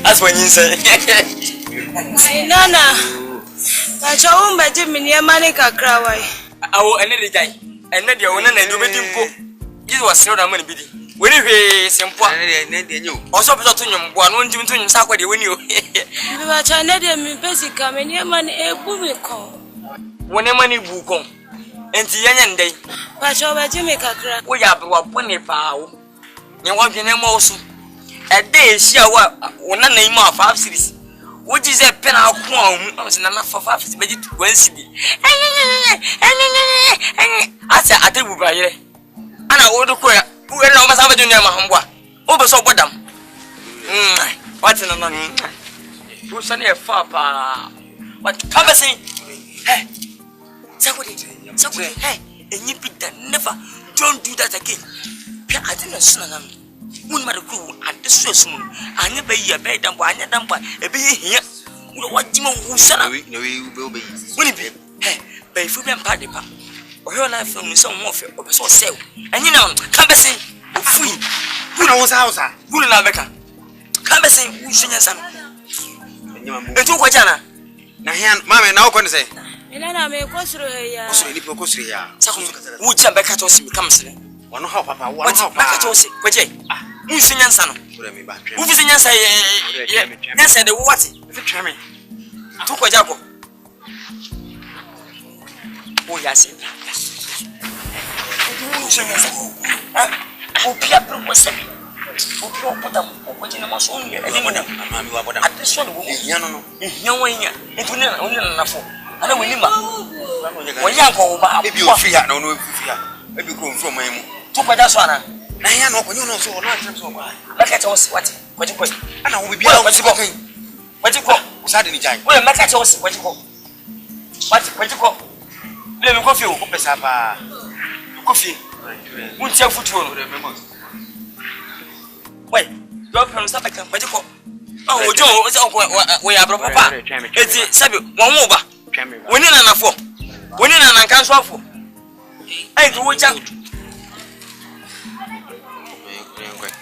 That's when you say, Nana, I shall be Jimmy Manica Craway. I will any day, and then you're and you made him. You was so many bidding. When you hear some point, also put on your 1 Saturday when you are Chinese basic coming here, money a booming call. When a money book on, and the young day, but shall be Jimmy Cacra. We are 1 pound. You want your name also. A day, she one name of 5 cities. What is a pen out home? I was enough for 5 cities, but it was I said, I think we buy it. And I would queer. Who almost have a junior Mahamba? Over so what them? What's in a money? Who's only a papa? What come and say? Hey, so hey, and you pick that never don't do that again. I didn't son of them. One matter crew and the stress moon. I never hear bed and wine and dump a be here. What Jim will sell? No, we will be. Will it be? Hey, pay for them party. Her life from some warfare or so sell. And you know, come and say, who knows house? Who will not make her? Come and say, who should son? And two Quajana. Mamma, now can say, and I may go through here. Would some back at us comes in. One how papa, what's back at us? Who sing and son? Who is in your say? Yes, and the what? If it charming. Two Quajaco. Oh, yes. Oh, Pierre was saying, oh, put them, what in the most only, and then at this one, no way, it will never only enough. I don't remember. When Yanko, if you are free, no fear, maybe grown from my took by that one. I know when you know so much. Look at us, what you call? I know we be what you call. What you call? Suddenly, well, look at us, what you call. What you call? Let me coffee, coffee. Won't you foot roll? Wait, don't come stop again. What you call? Oh, Joe, we are papa. It's Sabu, one over. We need an afford. We need an NKANSAH. I do what you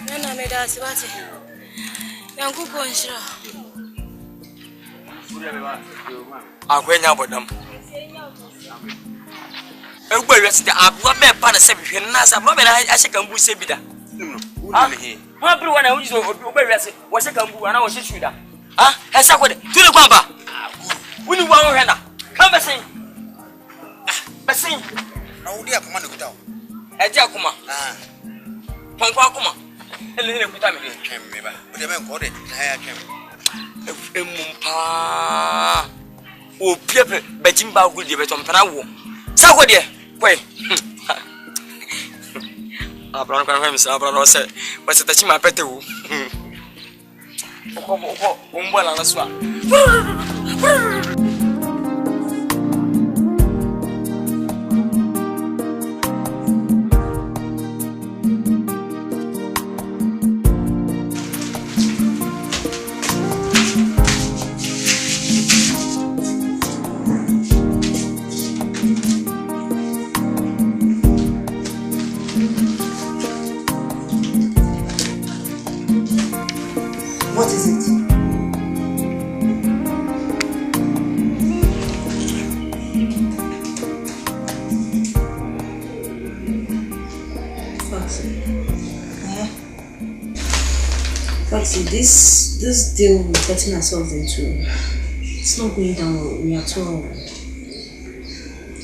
Nana made us what? Young Coupons. I'll go now with them. Where is the Abu Pan 7 Nasa? I should come with Sebida. What blue one I was a Kambu and I was a shooter. Ah, as I would to the Bamba. We want Hannah. Come and sing. But sing. Oh, dear, come on, go down. A Jacoma. Pompacoma. And then put time in chamber. But the man called it. I came. Oh, Pepper, Bajimba will give it on Panawo. So, dear, wait. Abraham can himself, Abraham said, but it's a my pet. What is it? Foxy, this deal we're getting ourselves into, it's not going down with me at all.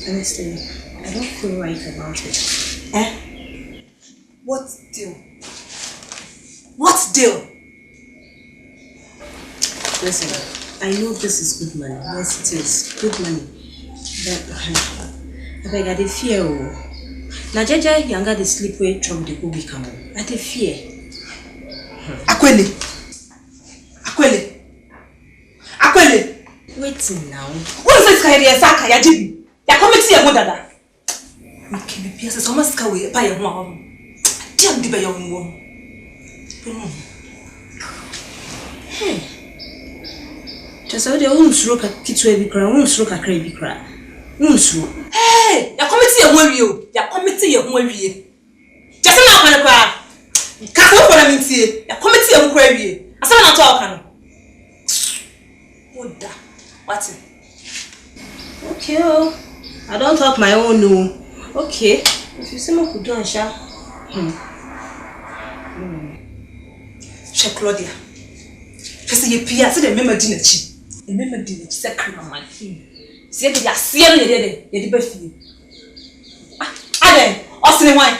Honestly, I don't feel right about it. Eh? What deal? What deal? Listen, I know this is good money. Yes, it is good money. But I beg, I fear. Now, Jaja, younger the sleepway trouble the go become. I fear. Akwele. Wait now. What is this kind of saka ya jibi? Ya come see your mother. We can be pierced. So much kawe pa your mom. Damn, diba your mom. Just how they won't stroke a kitwe bikra, won't stroke a cray bikra. Unsu. Hey, ya committee e ho wie. Ya committee e ho wie. Just na kan kwa. Ka so for na mintie. Ya committee e ho kwa wie. Asa na to aka no. Oda. What? Okay, oh. I don't talk my own no. Okay. If you say me could do ansha. She Gloria. She say ye pia say the member di na chi. The member di na chi say kra man. See the ya see no ye de be fie. Ah, ade, osine wan.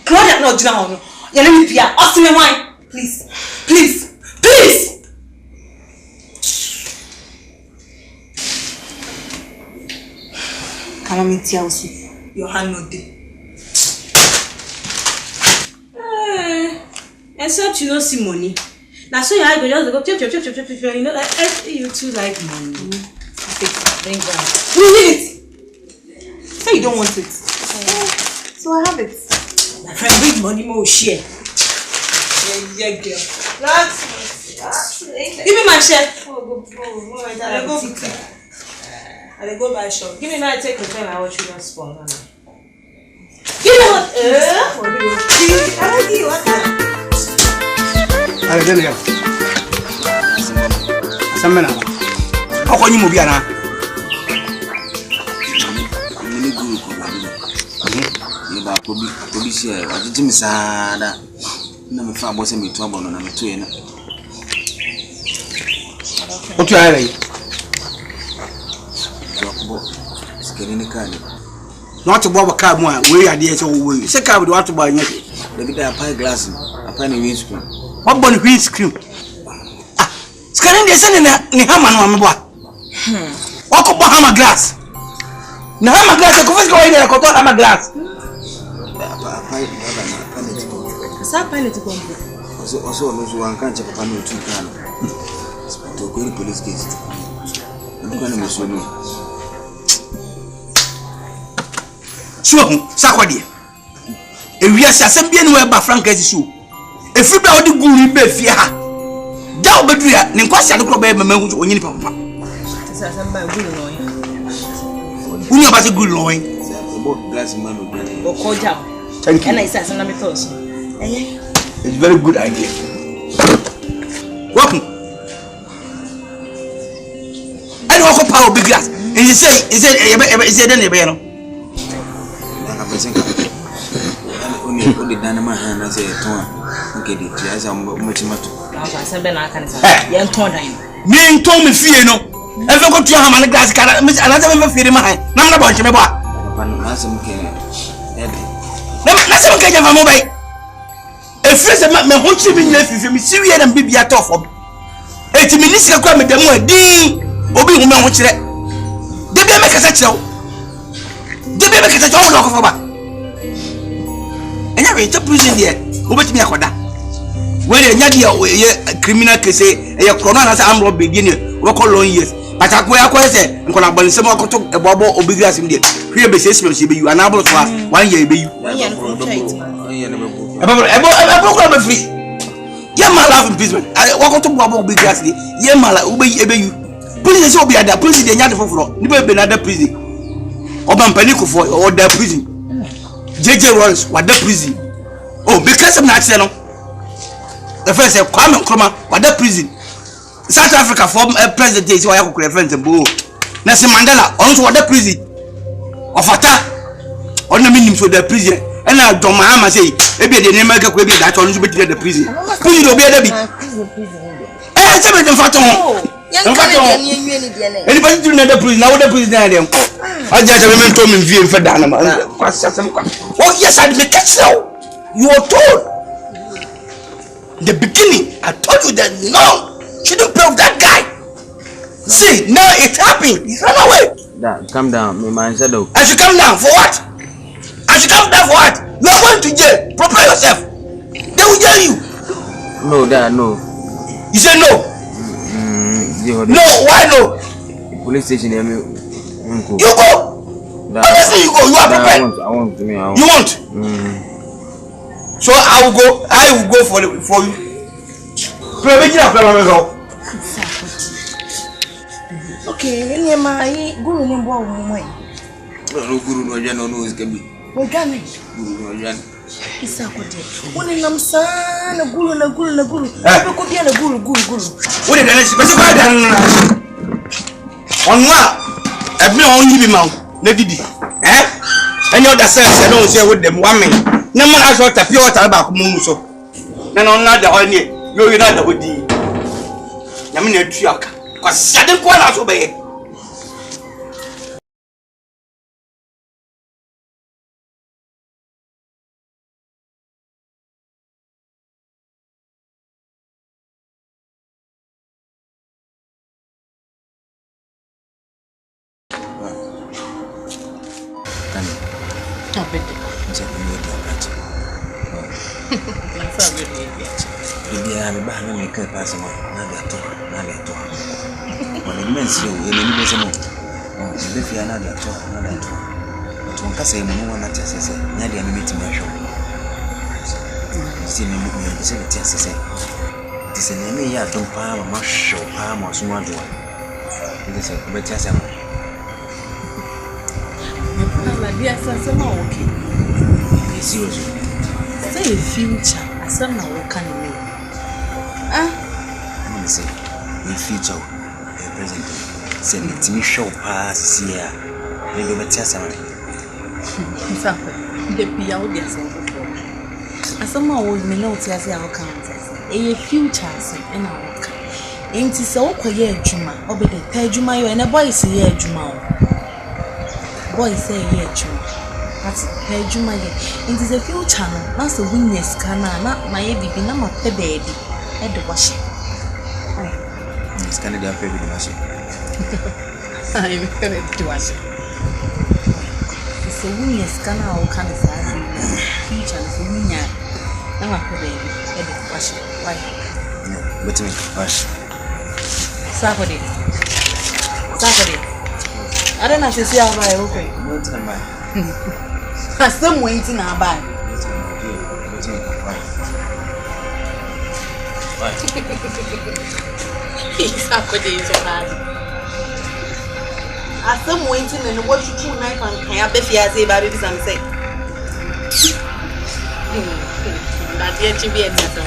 Gloria no gina ho no. Ye na me pia, osine wan. Please. Please. Please. Come on, Tia also. Your hand no dey. Except you don't see money. Now so I go just go chop. You know that you too like money. Bring down. We need it. Say you don't want it. So I have it. My friend, bring money more share. Yeah, girl. That's give me my share. Go. I go buy shop. Give me my take the pen. I want you to spoil. Give me what? I don't know. Some men are. How can you move here now? What you are not to buy a car more. We are there, so we say car with what to buy. The bit of pie glass, a penny windscreen. What bonny windscreen? Ah, scanning the sun in Haman on the boy. Walk up Bahama glass. No Hammer glass, I could go in there, I could talk Hammer glass. Also, one can't check upon you 2 can. To go to police case. I'm going to miss you. So, Sakwadi. If we are Sasambian where by Frank is you. If you don't do good, be fear. Down Bedria, Ninquasa, look over Mamma when you papa. Who know about a good loin? Thank you. And I said, I'm it's a very good idea. Welcome. I don't have power big glass. And you say, is it any only done my hand as a ton. Okay, the I'm much me told me fear no. If I go to have a glass car, Miss Another fear in my hand. None about you. Nothing can have a mobile. A friend of my whole children left with me, Syria and Bibi at off. 80 minutes ago, I'm the more D. Obi woman watch it. They make a such show. They make a such all. And I went to prison here. Who bet me a quarter? When a criminal case, a corona as I'm robbed beginning, work all long years. But I say, I'm going to burn some more a bubble or big grass in there. Here, business will be you an able to 1 year. Be you. A program free. Yeah, my love imprisonment. I walk to bubble big grass. Yeah, my love, obey you. Police will be at the prison, the Nyarko floor. Never been at the prison. Or Bampanico for or the prison. JJ Rollins, what the prison? Oh, because I'm not saying the first Kwame Nkrumah, what the prison? South Africa form a president is why I could reference a boo. Nelson Mandela, also what the prison of Fata on the minimum for the prison. And now John Mahama say, maybe the name of that on the prison. Prison will be a baby. Eh, some of them Faton. Anybody to another prison, now the prison. I just remember me view for Dana. Oh, yes, I did catch now. You were told. The beginning, I told you that no, shouldn't play with that guy. See, now it's happening. He's run away. Dad, calm down. My man said, I should come down for what? I should come down for what? You are going to jail. Prepare yourself. They will jail you. No, Dad, no. You say no? No, why no? The police station here, you go. Dad, honestly, you go. You are prepared. I want to me. You want? So I will go for you. Okay, any my go in No guru no jan no is gabi. Ogane. Guru no jan. Isa kwade. Woni nam sa na guru na guru na guru. Be ko bia na guru. Woni na si bese kwa dan na. Onwa ebi on yi bi ma na didi. Any other sense no say with them 1 minute. Na man aso ta pure water ba ko mu so. Na no na da ho ni. Yo na da hodi. Na me na atu aka. Kwa sade ko na so be. Say future, I said now what can you I'm say the future present say let me show pass here maybe better some in fact the pia wo dia so asama wo me no tia say how can say future say na wo kan enti se wo koye adwuma obede ta adwuma yo na boy say ye adwuma boy say ye adwuma Juma it is a future no na so witness kana na my bibi na ma pe baby e de wash this kind of baby de wash I be pe de wash so witness kana o kana sa future so winya na ma pe baby e de wash why but me wash Saturday I don't know if you see how I okay no time by Some went in our bag. As some went in and what you do knife and can have the fear say about it and say. That's yet to be a matter.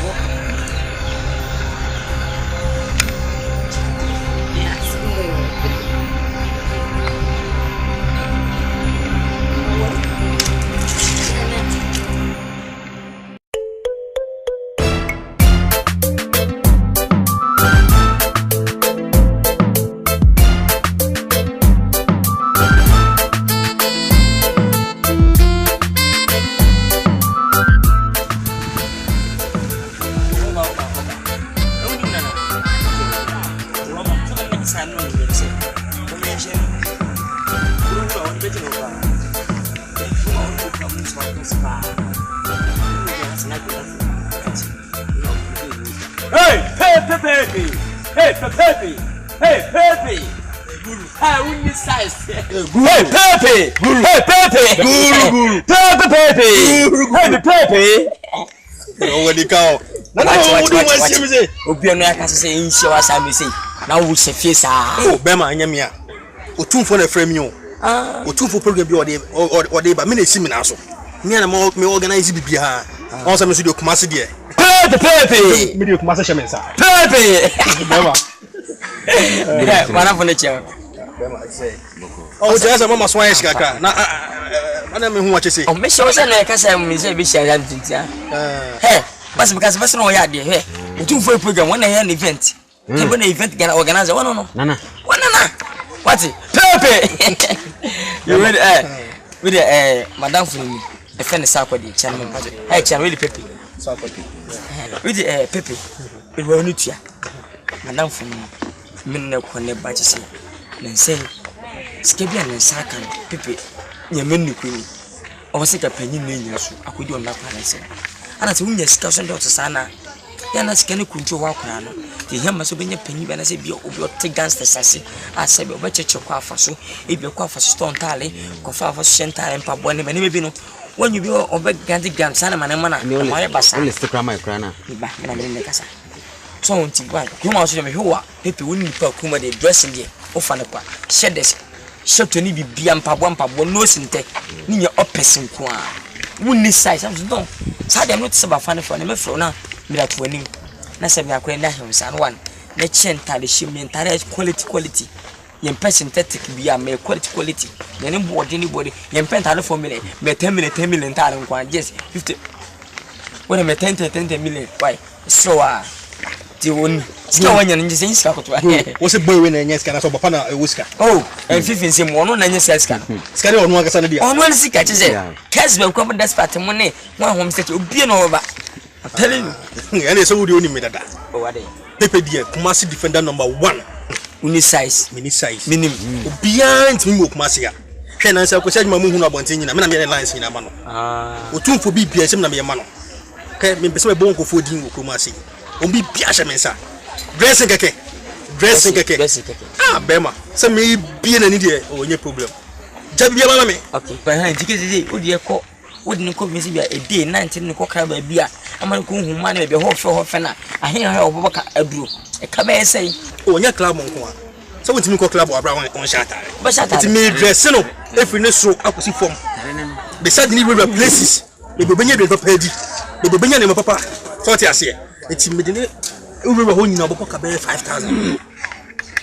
Obiano akase say inshi wasa me say na wo se fie sa o be ma anya me a otumfo na frame you otumfo program bi ode ba me na esi me na so me na me organize bibia on say me so de kumase de pepe me de kumase she me sa pepe be ma mana fo na che o je say mama so ayesh kaka na ana me hu wa che say o me she say na kasa me say be share that tintia he bas because bas no ya de he otumfo program when na event when event gonna organize one no nana what pepe you ready with the madam for me a friend Sarfo the channel hey channel really pepe Sarfo with the pepe we were new to madam for me na kone ba chi say na say skebia na saka pepe nya menni kwini o se ka panyin na nya so akodi on na kwa na say ana se wunya sika so ndo sana ya na sika ne kuntu wa kura no te hema so benya panyin ba na se bia obi o te gangster sase asebe oba cheche kwa afa so ebi kwa afa so stone tale ko fa afa so shentale mpa bone ba ne bi no wanyu bi oba gandi gam sana mana ma ya basa le stick my krana ba na me kasa so onti ba kuma so me hwa pepe woni pa kuma de dressing de o fa na pa shop to ni bibia mpabo no sinte ni ye opesin ko a wonni size am no sa dem no tsaba fa ne for na me fro na me that wani na se me akwa na him san one na chenta de shimmi entire quality yen synthetic bia me quality yen body yen pentale for me 10 million tare nkwa just 50 when me 10 million why so ti won ska wanya nje sen ska ko to wo se boy we na nya ska na so papa na wuska oh en fifin se mo no na nya ska ska de onu akasa na dia onu an sika chese kes be ko mo despart mo ne wa hom se obi no ba telling you ene so wudi oni me dada oh ade pepe dia Kumasi defender number 1 mini size minim obian ntimi wo Kumasi ya hwe na nsa ko se adwuma mu hu na bonten nyina me na me lines nyina ma no otumfo bi bia sem na me ma no ke me pese me bon ko fodin wo Kumasi obi bia hye me nsa dressing keke bema se me bia na ni de onye problem jabi bia ma me okay pa han dikezi odi ekọ odi ne ko mesi bia e day 19 ne ko kra ba bia amane ko hu ma na be ho fe na ahen ha obobaka aduro e ka be sei onye club nko a so won timi ko club abra won shata ba shata ti me dress no every ne so akosi form beside ni regular places be benye be papa di be benye ne papa so ti ase e ti me de ne we ho nyina oboko ka be 5000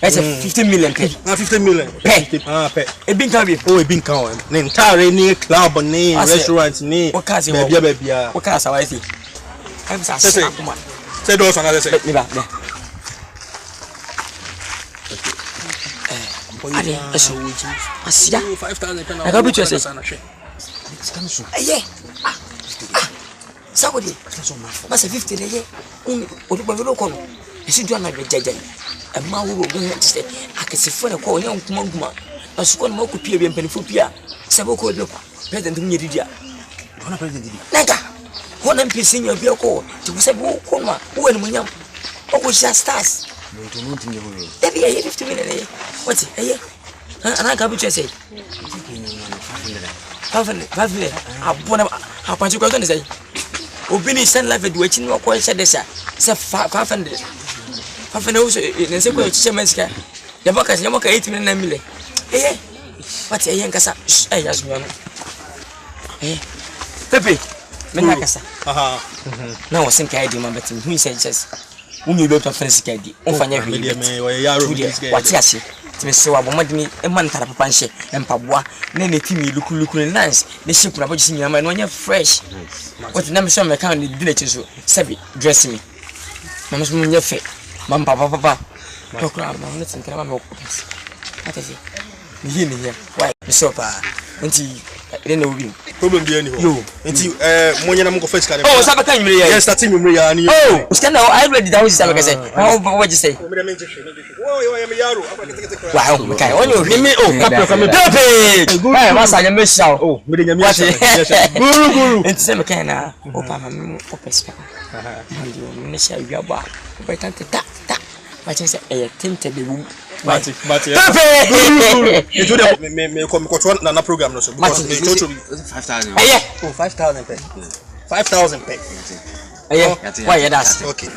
that's 15 million pay 50 million pay e bin kan bi oh e bin kan ne entire ni club ni restaurant ni bia o ka sa wa isi I'm say do so na say me ba Ade eso wuji asia 5000 pen I got say Sagodi ba say 50 le ye o do lo ko no esi do na jeje e ma wo go say akesifo ne ko onye nkuma asuko na ko pie bi mpanifo pia se bo ko do president mu nyedi dia ona president di naka wona mpisi nya bi ko ti wo se bo ko no wo ne munyam o ko sha stars to no tinge ho e bi e 50 million what e ana ka bi say 500 abona apanchi ko to say obi ni send live do achi no ko sha desa se 500 so ne se ko chi meska ya baka 8 million what e nkasa yasumya no pepe mena kasa na wo sin kai di ma betim hu say just unu be to fancy kai di on fanya hwe me wo yaro what ase timi se wa bomodimi e man tara papa nhye empaboa na ne timi lukuluku nice ne shape na bogisi nyama no nya fresh what na me so me kan ne di na chi so sabi dress me na me so nya fe mam papa to kra ma ne tin kra ma me ko atasi ni ni ya why so pa nti ene no bi problem bi ani ho nti monye na mko first card oh sabaka nyimre ya yes starting nyimre ya ni oh uskanda I ready down sabaka say what you say yaro wow okay onyo me kapro kame pepe eh masa nya me shaw oh me de nya me shaw guru nti se me kan na o pa ma me o pespa ndio me sha wi aba o pa tante ta ma chen se e tente be wu Mati. pepe itu dia me ko na program no so because me total 5000 oh 5000 pay 5000 pay why you das okay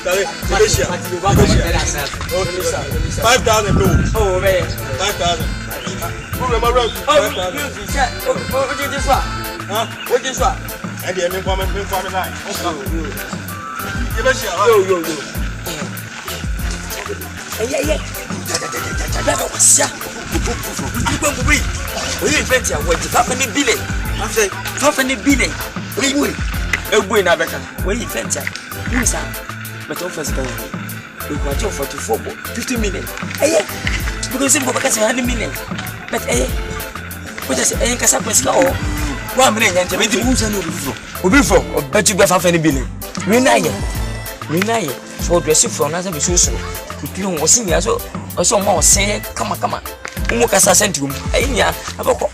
Dale, Malaysia. 5,000 no. oh man 5,000. Remember road. 5,000. what you just what Huh? what you just what And the men farm line. Yo. yeah baba wasia ibo ngui oyi event ya waji papa ni bile after papa ni bile oyi egbu na beka oyi event ya musa but offers ka we go to 44 50 million because simple because 100 million but what is kasa press ka o 1 million nyante be di musa no obi fro obetu be 5 billion we na ye so dress from na say be so Pion was in ya so more say kama umu kasa senti ainya abako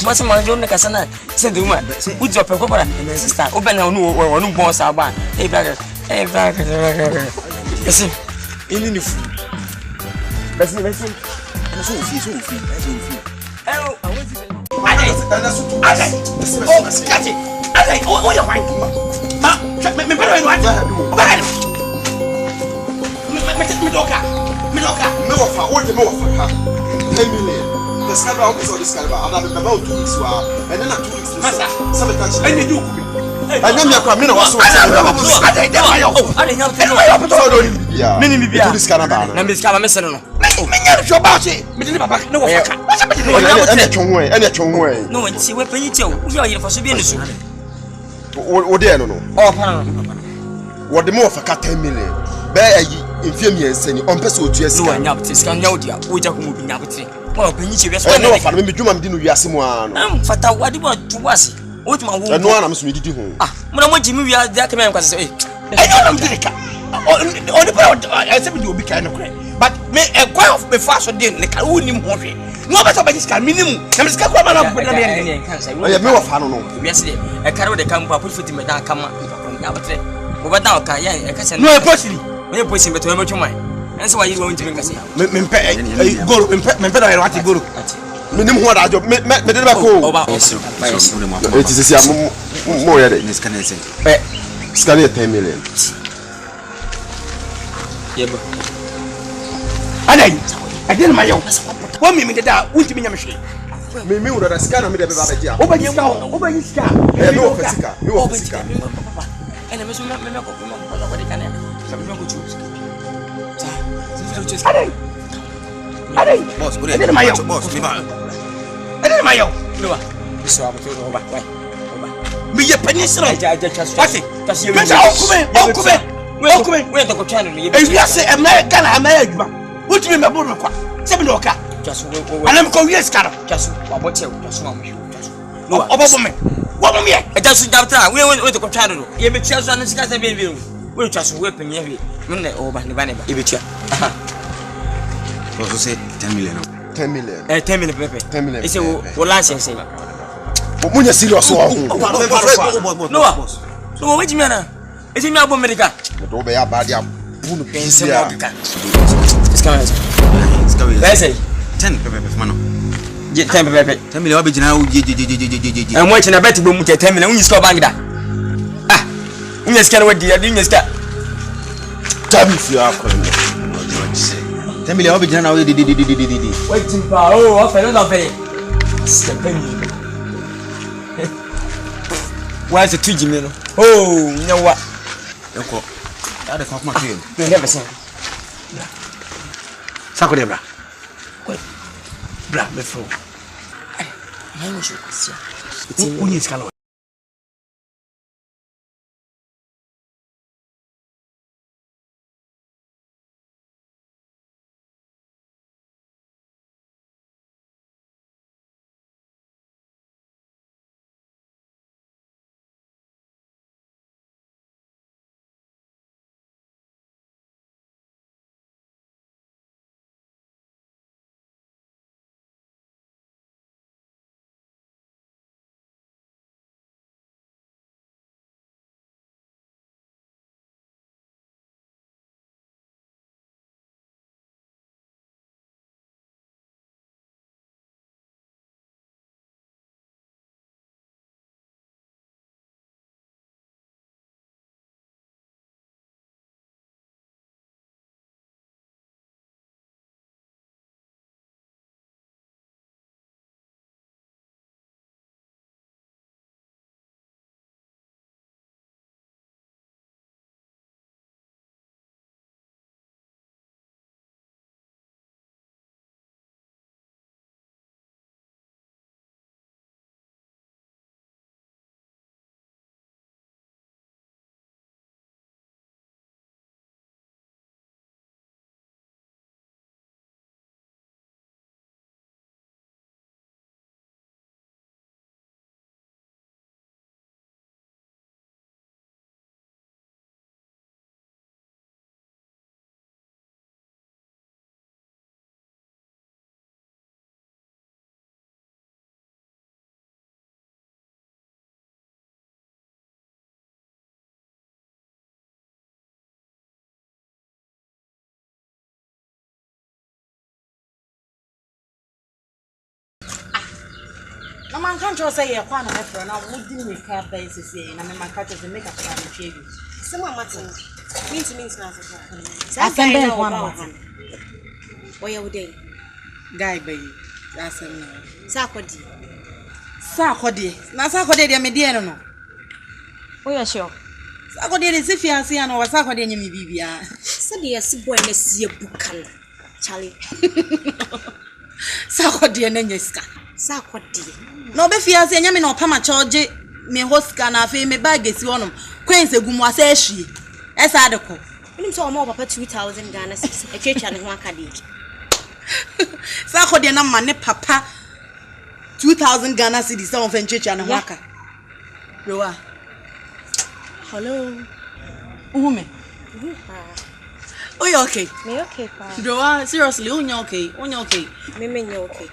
masa manjo ne kasa na senti uma ujo pe ko para sister obena onu bon sa ba e bra esi ini ni fu besi ana so fi oh I oh ya fine me para no ati me doka Me no ka. Me wo fa. Wo de me wo fa ka. 10 million. The scandal is all this scandal. I'm about 2 weeks wa. And then 2 weeks. Masa. Sabe ka chi. Any you kubi. I know me akwa me no wa so. I dey mayo. I dey nyam tell you. So do ni bia. Me ni bia. To this scandal ba. Na me scandal me sene no. Me nya so ba che. Me de baba no wo fa ka. Masa me de no. Ene twonwo e. Ene twonwo e. No nti we panyi che wo. Wo ye fa so bi ene so. Wo de no no. Oh pa no. Wo de me wo fa ka 10 million. Be ayi enfie mi ensani on pese otu esi no anya bete ska nya odia wo ja ko mu nya bete wo panyi che we so no wo fa me dwuma me di no wiase mu ano fata wadi bo to wase wo tuma wo no ana me so me didi ho mo na mo ji mi wia da ka me nkwase say enyo na me ka oni pa I say me di obi ka no kre but me a quite of me fast dey ne ka wo nim ho hwe no be so be ska minimum na me ska ko ma na problem ye me wo fa no no wiase dey e kare wo de ka mpa put fit me da kama nya bete wo ba da o ka ya e ka se no e possible when you put him to me chuma and so why you going to make us me goro me pe da wati goro me nim ho da job me de ba ko oba it is sia mo ya de ni scan sen scan 10 million yebo anai adin ma yo wo me de da wunti me nyam hwe me wo da scan me de ba ba dia wo ba yi ska me wo fasika ene me so me ko ko de kanel sabe não vou choose tá você vai choose adei boss por aí boss me vai adei maio não vai isso vai botar no vai me ia península já assim tá se me já o come we to ko channel me e wi ase america na america ultimi me boro kwa sabe no ka jasu anam ko wi skara jasu wa bote jasu ma mo no obo me wo mo me e jasu dabta we to ko channel ye me tia so an sika se be we trust we penye we me oba ne ba ebetia aha so say 10 million 10 million 10 million pepe 10 million e say wo lance say mo nya serious wo no we jimi na e say mi abo medical do be ya ba dia bunu pense mo ka ska say 10 pepe mano 10 pepe 10 million obe jina je e mo china bet bo mu 10 million unyi ska bank da unya skana wadi ya dinya ska tabi fi akọ ni temile obi jana o di waiting pa o fa no fa stepeni wa se tuji me no oh nyawa eko ade fa kuma ke no never say sako de bra me fo ai mo sho sia unya skana No man can't say a quan of her now wouldn't make her basis and I'm my catches and make up for you. Someone matters. Means now. I can bear one. Oya udai. Guy bay. Asem na. Sakodi. Sakodi. Na sakodi dia me die no. Oya sure. Sakodi de se fiase ana wa sakodi nyemi bibia. Sadi ya si boy na sie bukan. Charlie. Sakodi na nyeska. Sakodi. No be fiase nyemi na opama charge me hoska na afi me bag esi wonom. Kwense gumu asa ehwie. Esa adeko. Nim so omo papa 2000 Ghana cedis. Etwetwa ne ho akade. Sakodi na ma ne papa 2000 Ghana cedis on fenchecha na ho aka. Roa. Hello. Uhume. Oh, you okay? Me okay, pa. Roa, seriously, you okay? You okay? Me okay.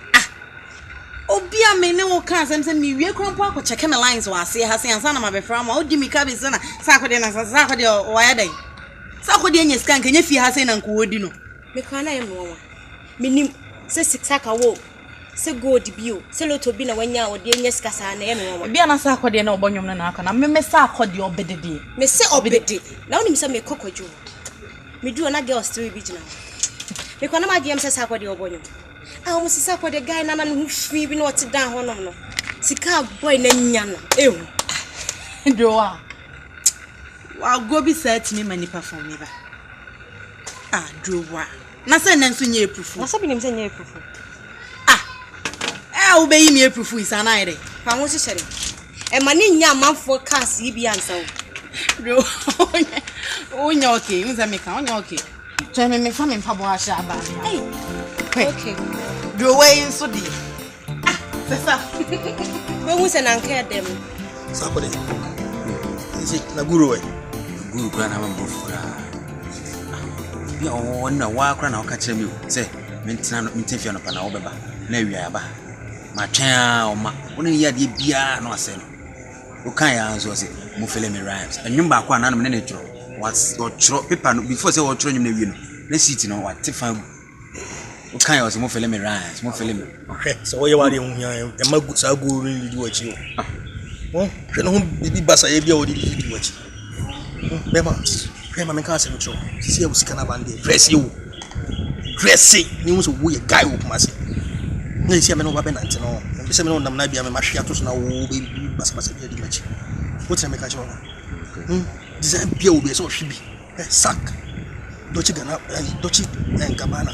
Obia me ne wo kan sem sem me wie kron po check me lines wa ase ha se ansa na ma be fra ma odi mi ka be na sakode na sakode o ya dai sakode enya scan kenya fi ha se na nko odi no me kan na ye mo wa minim se sika wo se gold bio se loto bi na wanya odi enya sika sa na ye me wa bia na sakode na obonyom na aka na me sakode obedede me se obedede na oni mi se me kokojo me du na girls three bi jina me kan na ma gem se sakode obonyom ah mo sisa ko de guy na na hu fi bi na oti dan honom no sika boy na nya no ehu ndoa wa go bi set me mani perform me ba ah drowa na se na nso nya epufu na so bi nim se nya epufu wo be yi me epufu isa na ire fa mo sisere e mani nya amanfo cars yi bi ansa wo onya okay unza me kan onya okay tell me fa me fa bo asha ba okay do way so di sasa we hu se na nka dem Sakode. Is na guru we? Guru kwa na mambo fura. Bi o na wa kwa na o ka kire mi se mentina no pa na obeba na awia ba. Ma twan o ma. Woni ya de bia na ase no. O kan ya anzo se mo fele me rhymes. Anwum ba kwa na na me na tro. What o tro paper no before say o tro nyum na wie no. Na seat no what fa o kan ya o se mo fele me rhymes, mo fele me. Okay, so we wa de hu ya e ma sa guru ni di wachi o. Oh, je no bibi basa ye bia o di wachi. Bema me kan se me tro. Si e usika na bande. Dress you. Dressing ni wo so wo ye guy wo kuma se. Na isi me no ba be nante no. Me se me no nam na bia me ma hwea to so na wo be basa bia di machi. Wo tira me ka chiro na. Design bia wo be so hwe bi. Sack. Dochi Ghana, Dochi Gabana,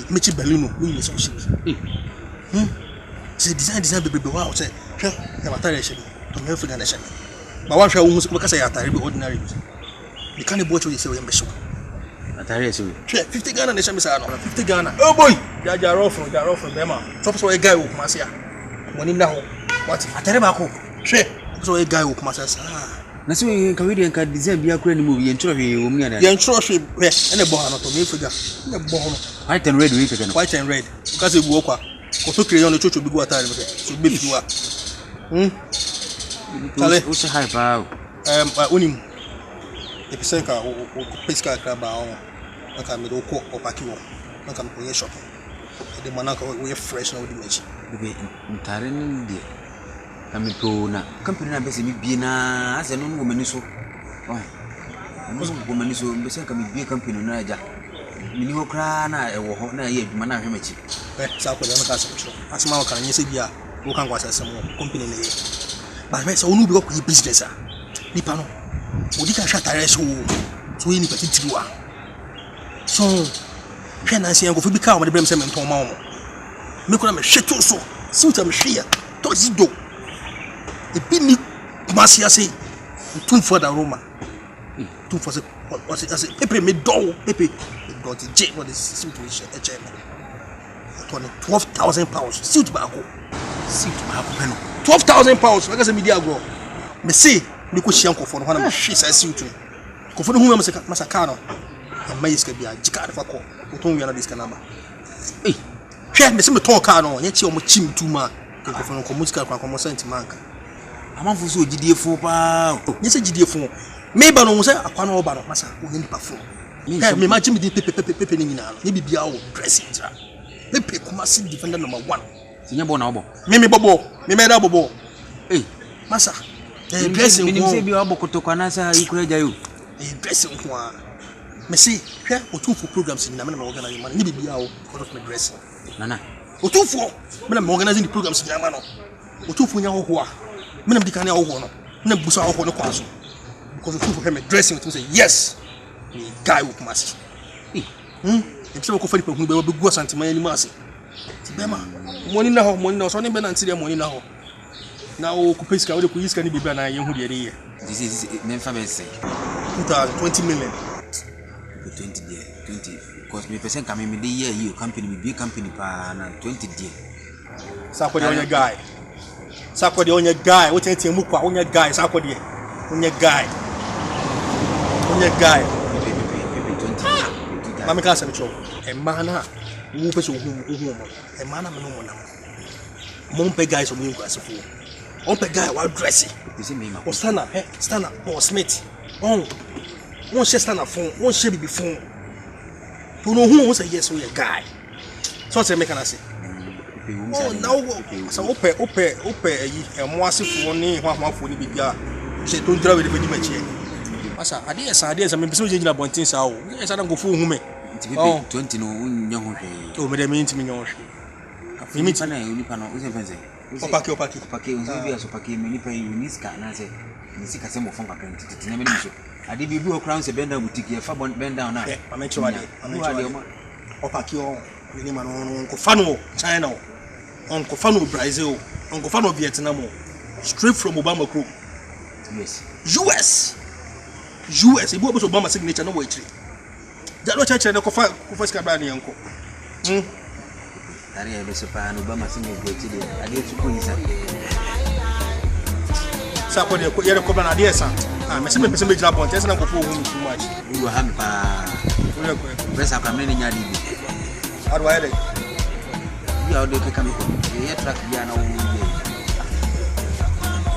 Michi Belluno, we so she. Say design baby wow, say, Yamatarishim, to Melford Nation. But one shall almost because I are ordinary. You can't watch what you say, Yambish. Atari 50 Ghana nation, Miss Arnold, 50 Ghana. Oh boy, they are off from Bema. Top so a guy who Masia. When in now, what? Atarabako. So a who Masas. Na so Canadian can design bia kura ni movie intro hwe wo mu ya na ya intro hwe ene bo hano to me figa ene bo hono white and red we keke no white and red because egwu okwa ko to kire yon chocho bigu atare me so be fiwa tale o se hype out onim e pese ka o pesca kraba o aka me do ko opaki wo aka me ko ye shop e de manaka we fresh na wo di mechi be ntare ni de Amigo na company na bese mi bie na ase no ngo mani so oh ngo mani so bese ka mi bie company na aja mini ho kra na e wo ho na ye adwuma na hwemachi sa ko de na ka se tro asma wo kan nyese bia wo kan kwa asase mo company na ye ba me so onu bi ko business a nipa no odi ka shatare so yi ni pati tiwa so hwe na se ngo fi bi ka mo de brem se me nton ma wo me ko na me hweto so suta me hwe ya to zido e bini Masia say too for the Roma too for what it pepe me do pepe got the j what is situation HWAN 12,000 pounds suit back 12,000 pounds like I say media go me say me ko hia nkofo no na me hwe sa suit nkofo no hu me masaka no e mai ska bia jika fa ko oton wi na diska number hwe me say me ton car no nya chi o mo chim tuma nkofo no ko musical kwa mo sentimental amanfo so gidiefo pa nyese gidiefo me ba no se akwa no ba no masa o ni pa fo me ma jimi di pepe ni nyina no ni bibia o dressing tra pepe kuma si defender number 1 sinya bo na obo me bobo me da bobo masa dressing ni se bi obo kotokwa na sa ikura jayo dressing kwa Me see, here or two for programs in Namana organizing man, maybe be out because of my dressing. Nana. Or two for when I'm organizing the programs in Yamano. Or two for Yahoa. Men of the Canal one. Men of Busa or the Council. Because of two for him dressing to say, yes, a guy with mass. If some coffee people who will be good and my mercy. Bema, money now, money now, only Ben and see money now. Now, Kupiska, the police can be banned. I am who the This is Memphis 2020 million. 20 because me person come me the year you company me big company pa na 20 day. Sakodi on your guy. Sakodi on your guy. What you think mukwa on your guy Sakodi. On your guy. On your guy. 20. Mama can say me e mana wo person hu e mana me no mo na. Mo pe guys o mi nkwasefo. On pe guy wa dress. You see me ma. O stand up boss mate. On stand up phone, one share be phone. To know who say yes, we a guy. So what make I say? Oh, now so ope a more for ni one for ni bibia. Say don't drive with the match. Asa, ideas me be na bontin sa o. Yes, I don't go for hume. 20 no nya ho hwe. O me dem ntimi nya ho hwe. Me meet na unipa no, we say pense. Opaki. Unzi bi asopaki me nipa uniska na say. Ni sika se mo fon kakra ntiti na me ni so. Ade bibi o crown se benda boutique e fa bend down na. Amechwade. Opaki o ni ma no ko fano China o. On ko fano Brazil, on ko fano Vietnam o. Straight from Obama crew. US. E bo Obama signature no wo etri. Ja no cheche na ko fa ska ba ni yanko. Ari e be so pa no Obama signature go etri. Ade tu ko yisa. Sa ko de ko yere ko ba na de sa. Me se me pese me jira point ese na ko fo hu too much. You have pa. Press up amene nya di. How do I like? You are the come ko. Ye track bia na wo ye.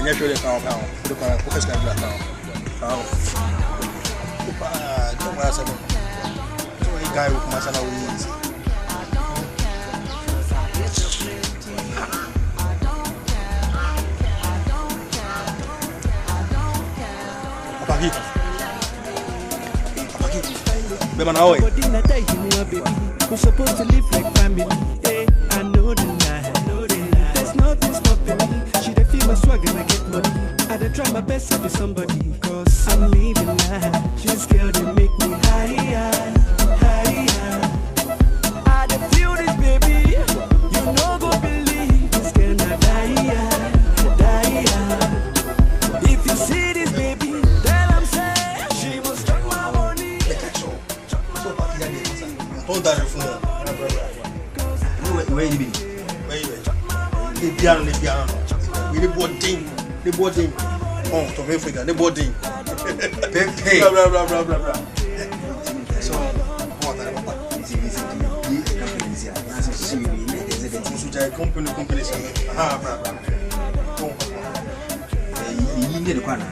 Nya show le ka o. Ko ka ko ska bia ka o. Ko pa do ma sa no. So e guy wo ma sa na wo yi. Apaki. Bema na oe. We're supposed to live like family. Hey, I know the lie. There's nothing stopping me. She dey feel my swag and I get money. I dey try my best to be somebody. Cause I'm living life. This girl they make me higher. I dey feel this baby. You no go believe this girl na die. If you see this baby, then I'm saying she must take my money. Don't die for me. Where you be? The piano. We the boarding. Oh, to Africa, the boarding. Pepe. Blah. So, what company. You need the corner.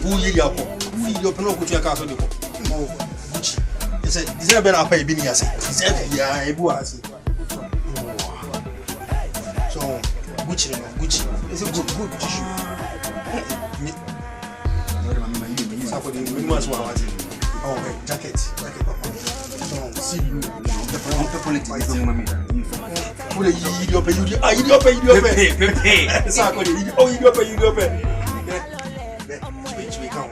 Who you go? Who you go to your castle? Gucci. He said, "This is better pay bini ase." He said, "Yeah, ebu ase." So, Gucci. It's a good tissue. Sarfo the minimum so what? Oh, jacket. So, see you. The politics of mommy. Who the you pay. Sarfo the you pay. Which we count.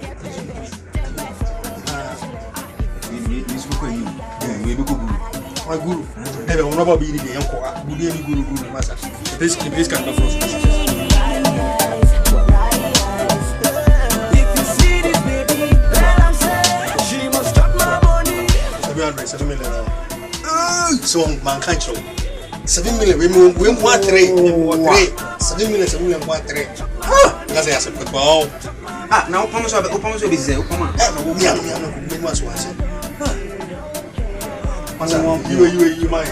My guru. Ebe ono ba bi ni de yanko a. Budi ni guru masa. This can be from. If you see this baby, then I'm saying she must stop my money. 7 million. So man can't show. 7 million we want 3. 7 million 3. That's a separate wow. Now Opama so busy. Opama. No, was you my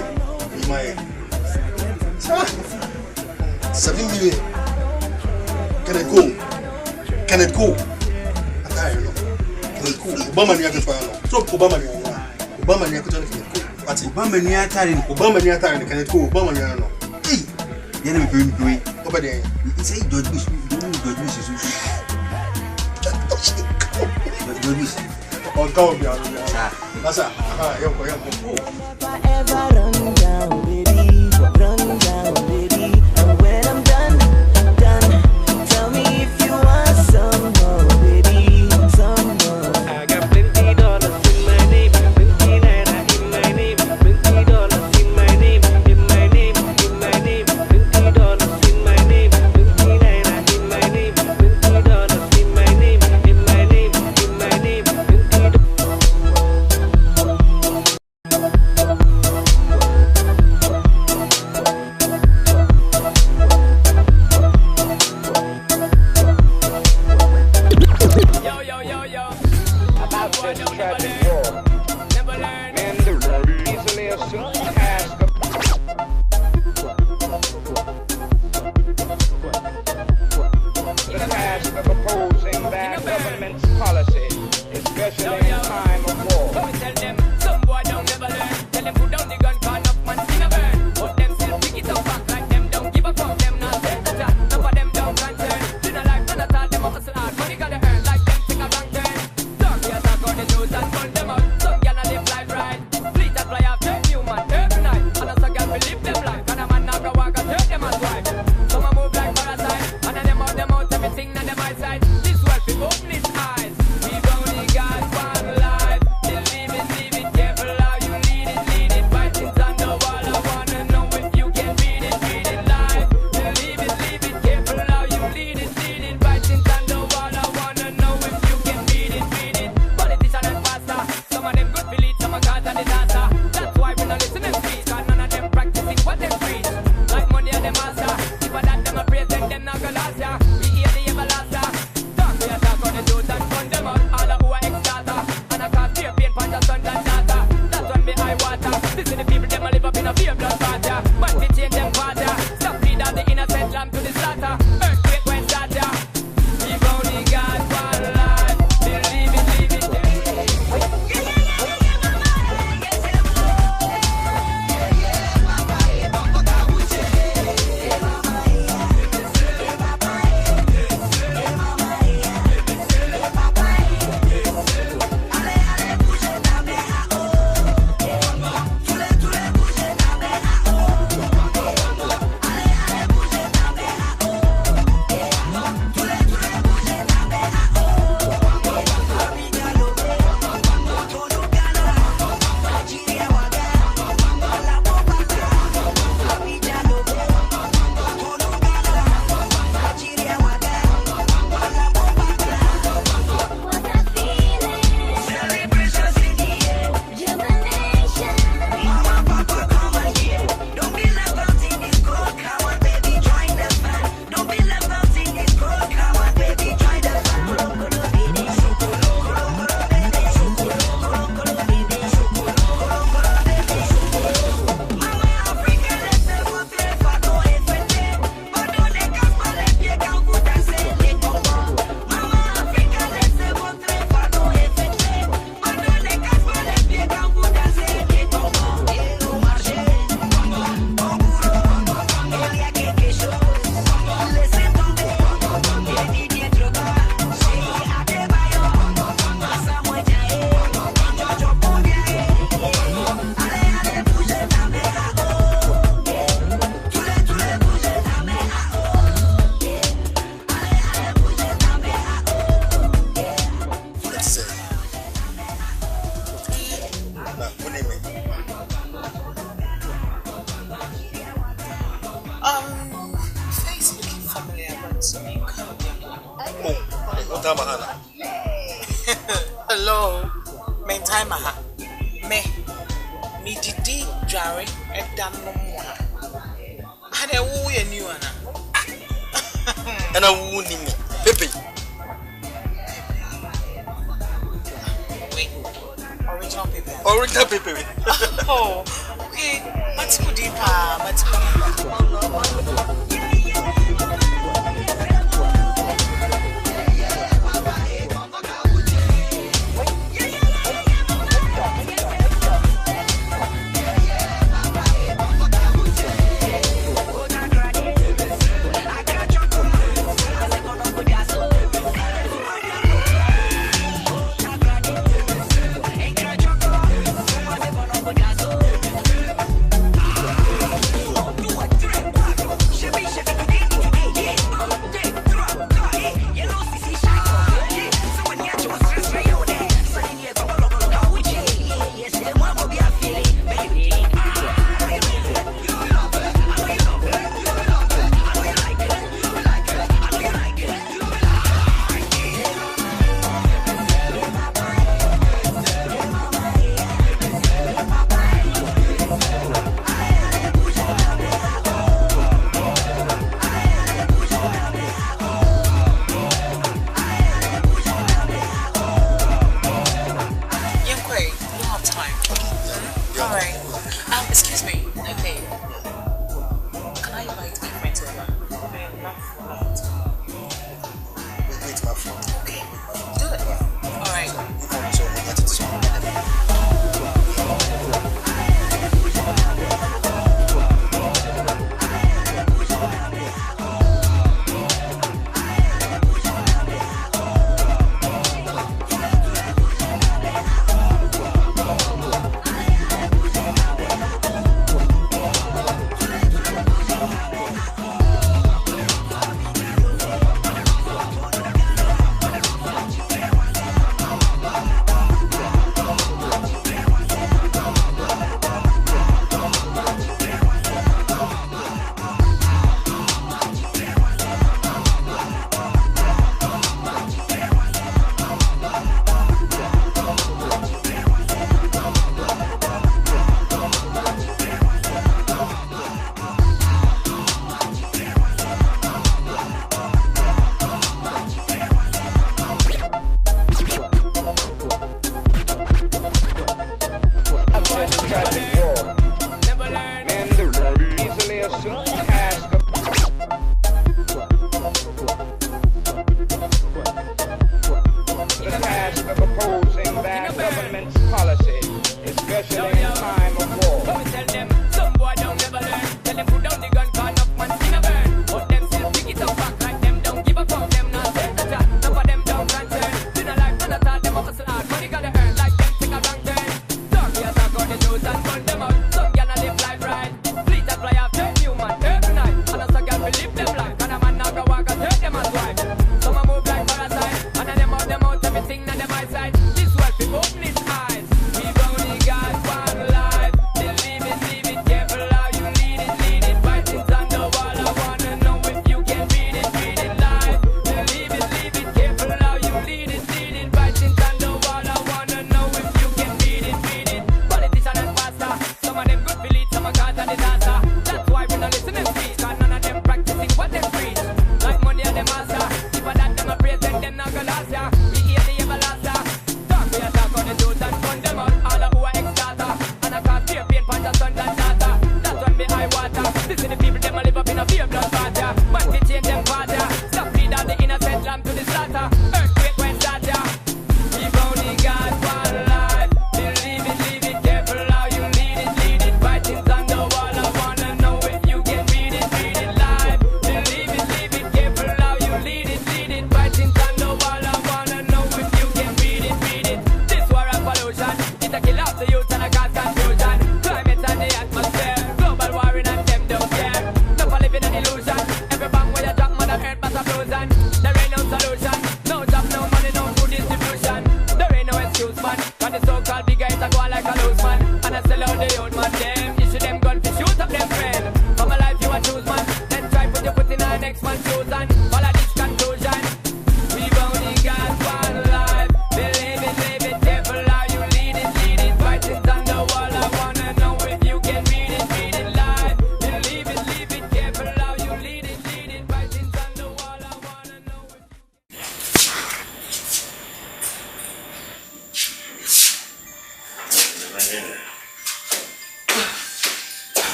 7 million. Can it go? I don't know. Can it go? Obama ni akutwa. So Obama ni akutwa ni but Obama ni atari can it go? Obama ni no. Yena me Over there. He say George Bush is On top of Masa, Ever run down, baby, and when I'm done, tell me if you want some more, baby, some more. I got $20 in my name, 20 naira in my name, $20 in my name, in my name, in my name, $20 in my name, 20 naira in my name, $20 in my name, in my name, in my name, $20. Hello, me time aha. Me didi jare edam no mo ha. Hade wo ye ni wana. Ana wo ni me. Pepe. Wait. Original paper. Original paper. Oh, okay. Matiko pa, matiko. Wait, my phone. Okay. Do it. All right. So, what is it?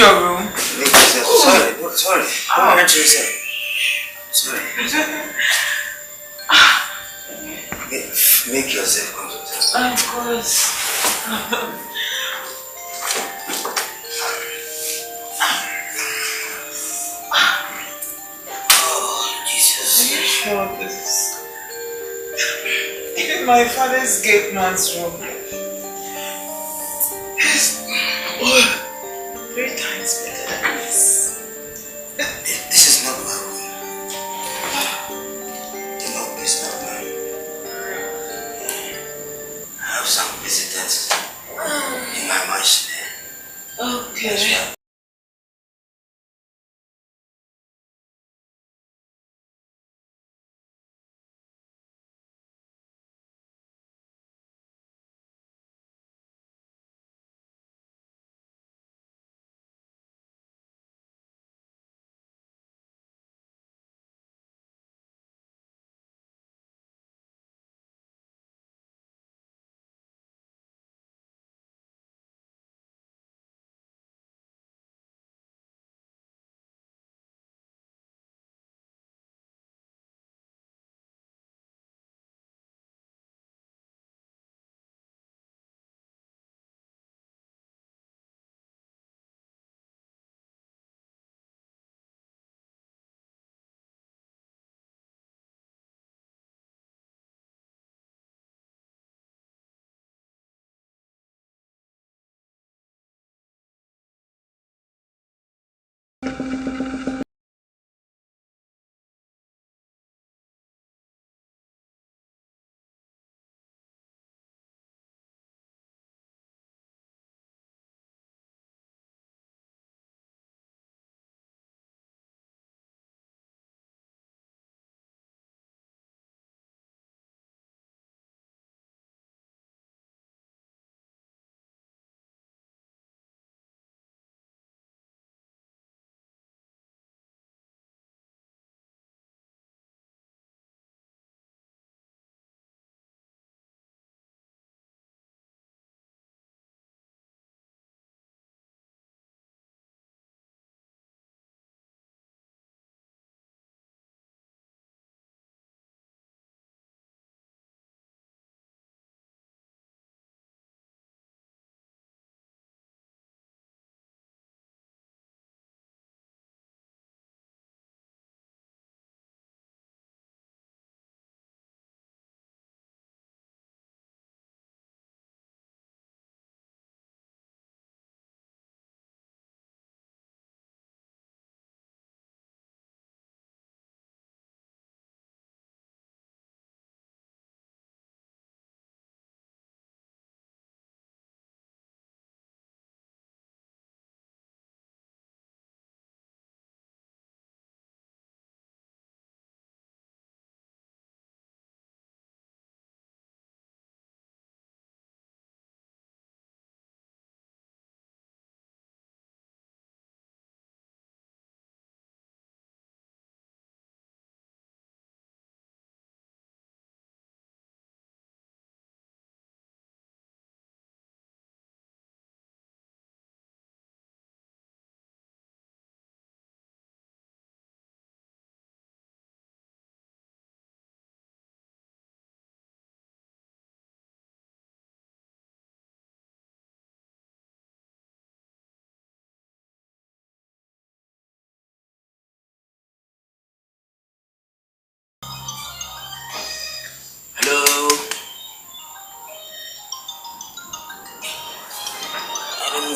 your room? Sorry. What did you say? Sorry. Make yourself comfortable. Of course. Oh, Jesus. Are you sure this is in my father's gate man's room? Yes. 3 times better than this. This is not my room. No, it's not my room. I have some visitors in my mansion there. Okay.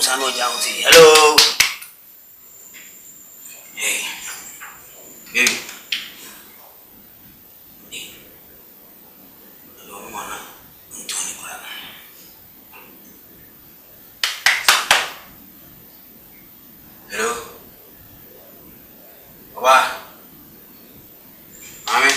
Sano Janti. Hello. Hey. Baby. Hello, Mana. Antoni Brana. Hello. Papa. Mami.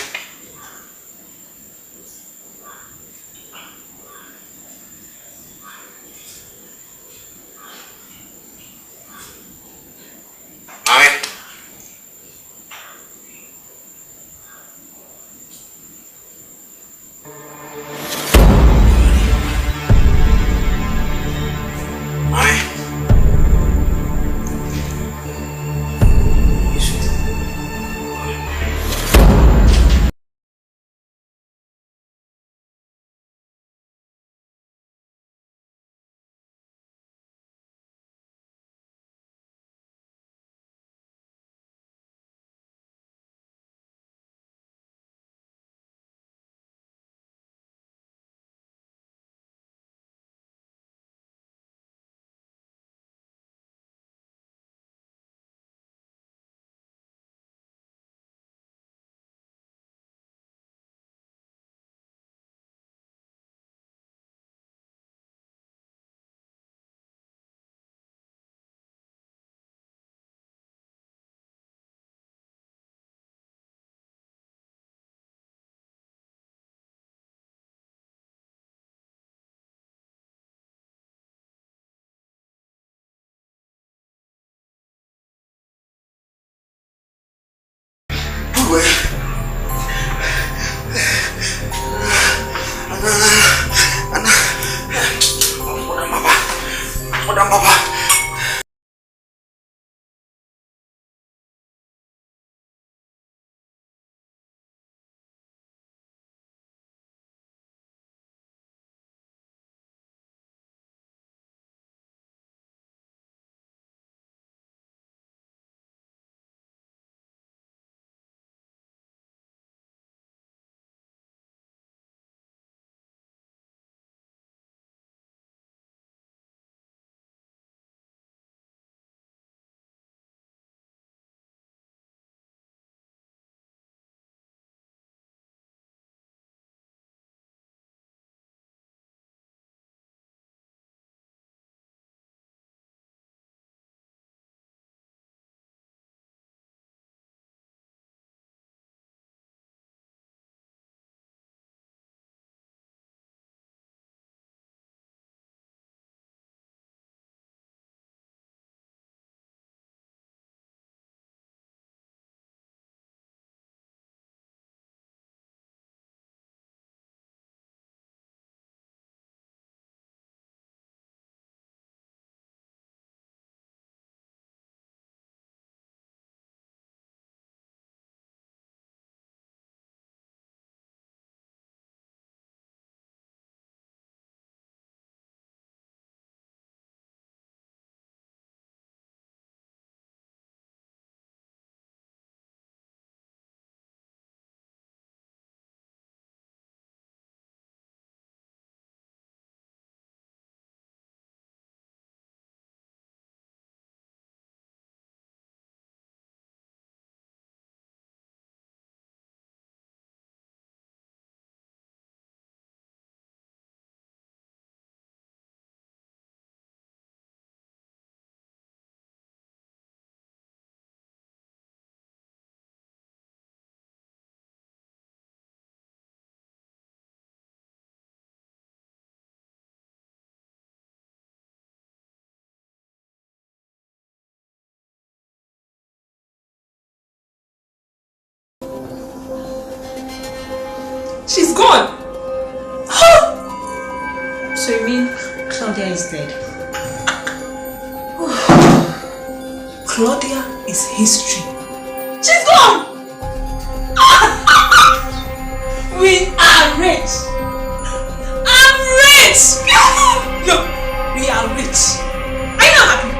She's gone. So you mean Claudia is dead? Claudia is history. She's gone. We are rich. I'm rich. No, we are rich. Are you not happy?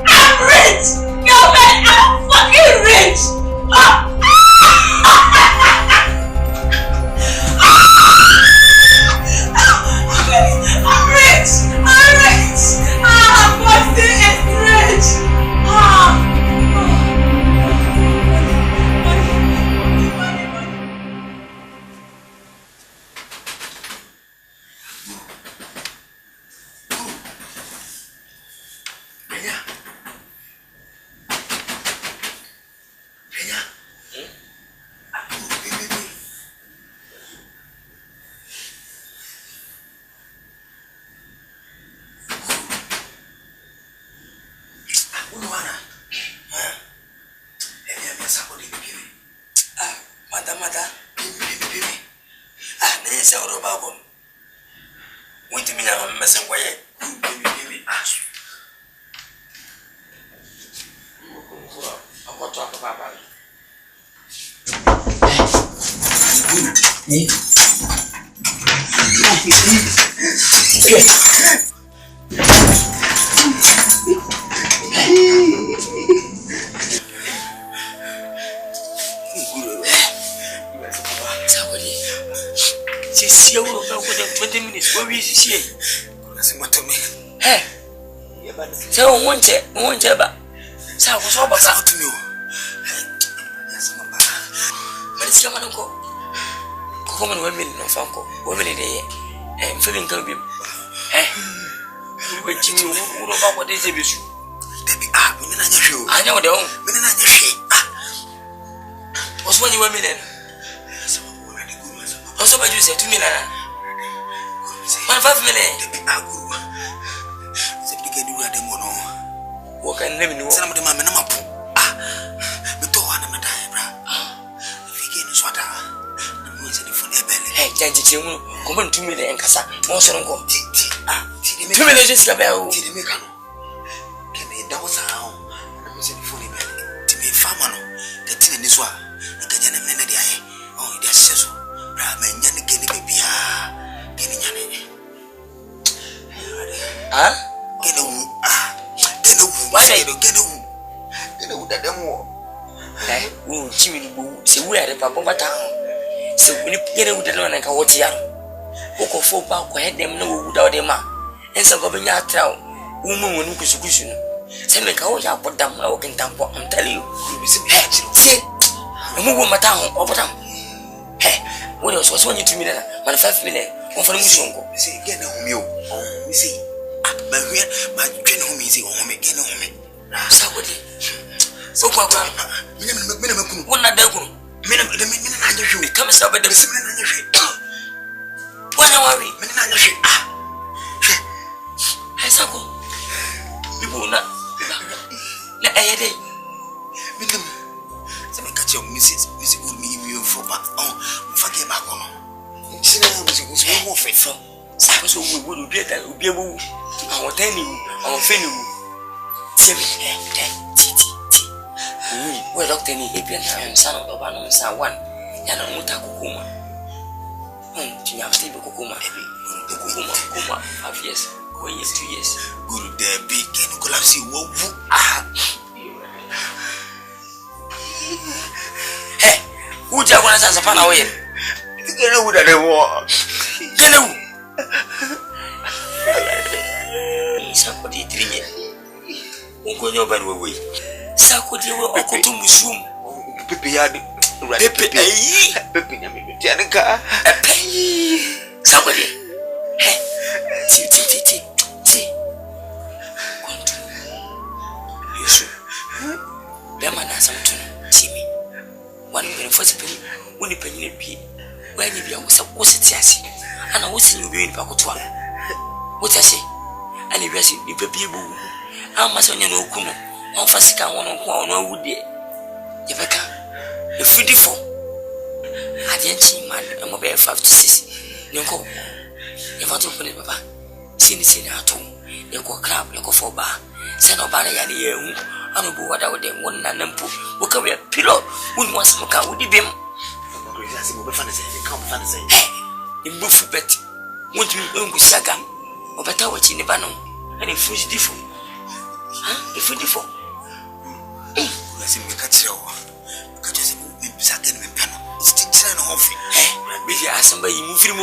I'm rich. Yo, man, I'm fucking rich. Babon. Want to be a messing way. Baby, ask. I'm going to talk about see you within 20 minutes. Where is she? Hey, so one check, but so what's all about to me? But it's your man. Come on, women of Uncle, women in the air, and feeling can be. Eh, but you know about what is the issue? I know the own. What's when you were million? Also, what you said to me, 1.5 million. What can name you? Some of the mamma. The door on the diagram. If you get his water, I'm going to the belly. Hey, Janji, come on to me, the NKANSAH. Also, don't go. 2 minutes is the bell. Can be that was how I'm going to the funny belly. To be a farmer, the tin in this one. I can get a minute. Oh, that's so. Ramen, Yanni, baby. Huh? Get a why I don't get a that demo. Eh, oh, Jimmy, so we are the Papa town. So when you get a wood and I can watch you. Oko for back, quiet them no without them. And so going out town, woman when you cushion. Send me go out, put them walking down. I'm telling you, see, and move my town over them. Hey, what else was 22 million? 1.5 million. One for the mission. See, get a home, you see. My train home is home again. Saturday. So, minimum, one not the minimum, the minute I do come up at the similar. One worry, minute I do. I saw you will not. Let a day. Minimum. Some catch your missus, Missy will be you for my own. Forget my own. Sinner was more faithful. So we would be that would be able. Our tenny, our fenu. Well, Doctor, any son of the one, son one, and a mutakuma. You have stable Kukuma, the Kukuma, 5 years, 4 years, 2 years. Good there, big and collapse. Hey, who just wants us a fan away? Get out of the war. Get out. Somebody dreaming. Uncle, your bed away. Sakodi will go to Musum. Pepe had Pepe, Janica. Somebody. Hey, see. Yes, Beman has something. See me. 1 million first penny, 1 penny be. When you was a was it, and I was in you in Pacotua. What I say? And if you see the people, how much on your no kuno, on Fasika, one would be. Yabaka, a 54. I didn't see man, I'm about 5 to 6. No go. If I don't put it, Papa, see the scene at home. You go crab, you go for bar. Send a banner at the year. I don't know what I would then one and then put. Look away a pillow. Wouldn't want some car with the beam. Hey, in Buffy bet. Won't you go saga? Or better watch in the banner. And if it's different. Huh? If it's different. Hey, let's see me catch you. Catch us in second panel. It's an offering. Hey, maybe I ask somebody move him.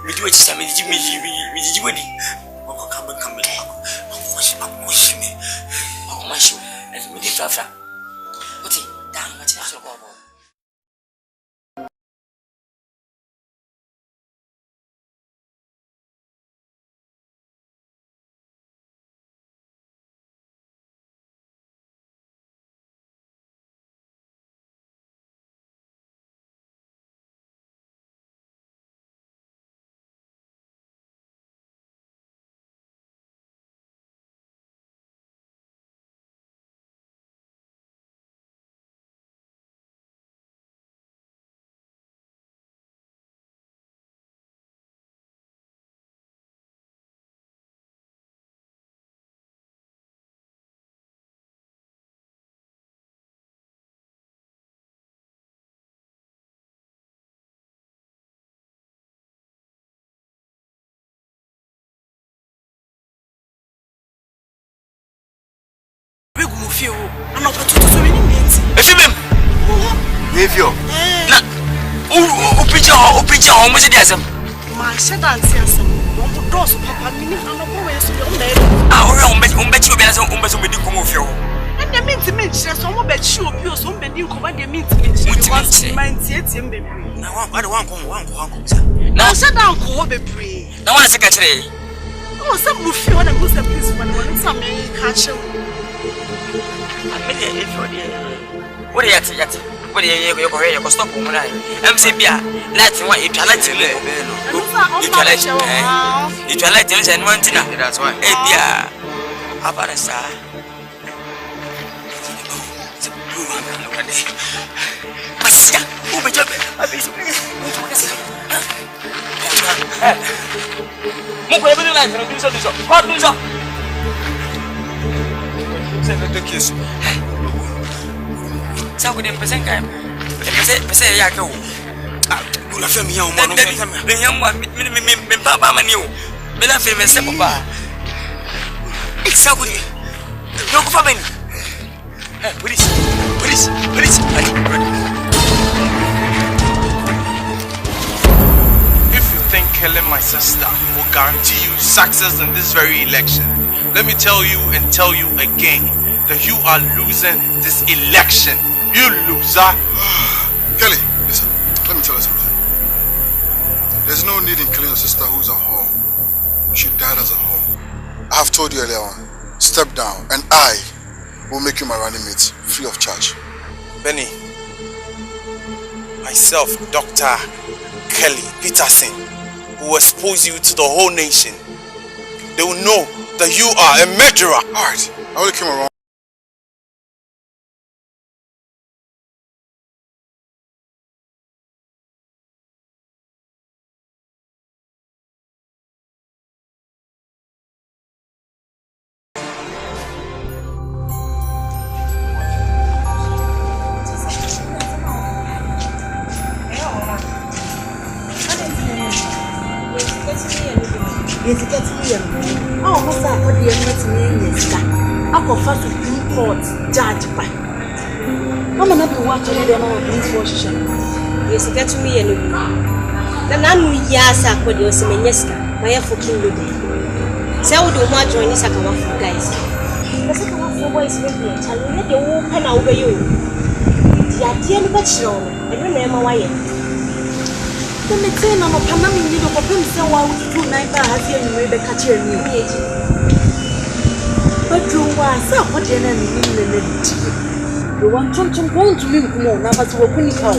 We do it some with you. Come back. Wash me. Oh, my shoe. Let's make it fast. What's it? Down, what's it? feel. I'm not going to do anything. If you mean, if you picture almost a desert. My shed and tears. Don't doors, Papa. Meaning, I'm not going to be made. I'll bet you better almost with the come of you. And they mean to mention some bet you abuse some bedroom command they mean to mention. Mind yet, baby. Now, I don't want to Now, shut down, go be free. Now, one secretary. Oh, some will feel when I was the police when some may catch him. What are you at? What are you going to stop? I'm saying, let's what if you like to live. If you like to listen, one thing, that's why. How about a star? Look at this. Think killing my sister will guarantee you success in this very election. Let me tell you and tell you again that you are losing this election. You loser. Kelly, listen, let me tell you something. There's no need in killing your sister who's a whore. She died as a whore. I have told you earlier on, step down and I will make you my running mate free of charge. Benny, myself, Dr. Kelly Peterson, will expose you to the whole nation. They will know that you are a murderer. Alright, I only came around. Supreme Court judge by. I'm not be watching them on police force. Yes, get to me and the man we yas are for the Osemeneska, my fucking good day. Say, I would do much when it's a come off, guys. The second one for boys, maybe a child, let the woman over you. The idea of bachelor, I don't know why. Let me tell you, I'm a Panama, you know, for him, so I would do 9 hours here and maybe catch you. But you are so what you want to go to me more, never to open it out.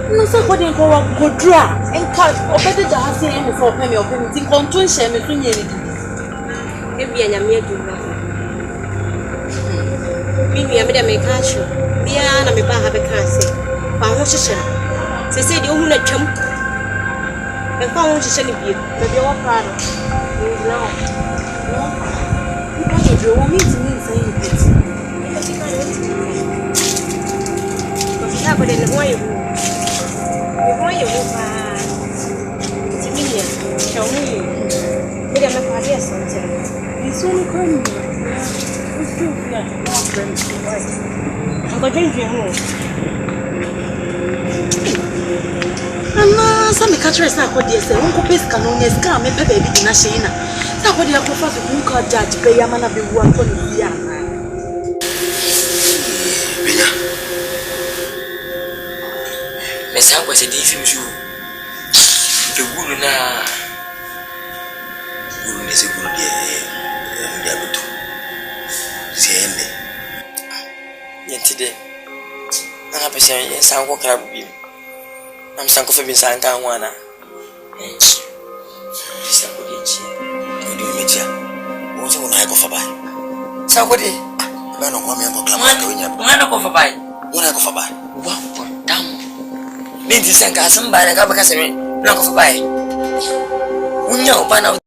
No, so what you go draw and cut or better to have seen for penny or penny on to share me between you. Maybe I am here to maybe I made a make catch you. Me and I'm about have a cancer. Found they say the only chump and found to send you. Maybe your father is now. You want me to mean saying it. But you have it in the way you it's a million. Show me. Maybe I'm a party or something. It's only coming. It's true. I'm going to drink your home. And some catchers are what they say. Uncle Pesca, no, yes, come and baby in a shina. What do you prefer to call judge? Pay a man of the one for the young man. Miss Hank was a different you. The woman is a good day. See, yet today, I'm happy saying, yes, I'm walking up with you. I'm Sanko for being Santa Juana. This is a good day. What's on I go for by? Somebody, I don't want me to go. When I go for by, when I go for by, wow, damn. Need to send us somebody, I got because I mean, not go for by. We know by now.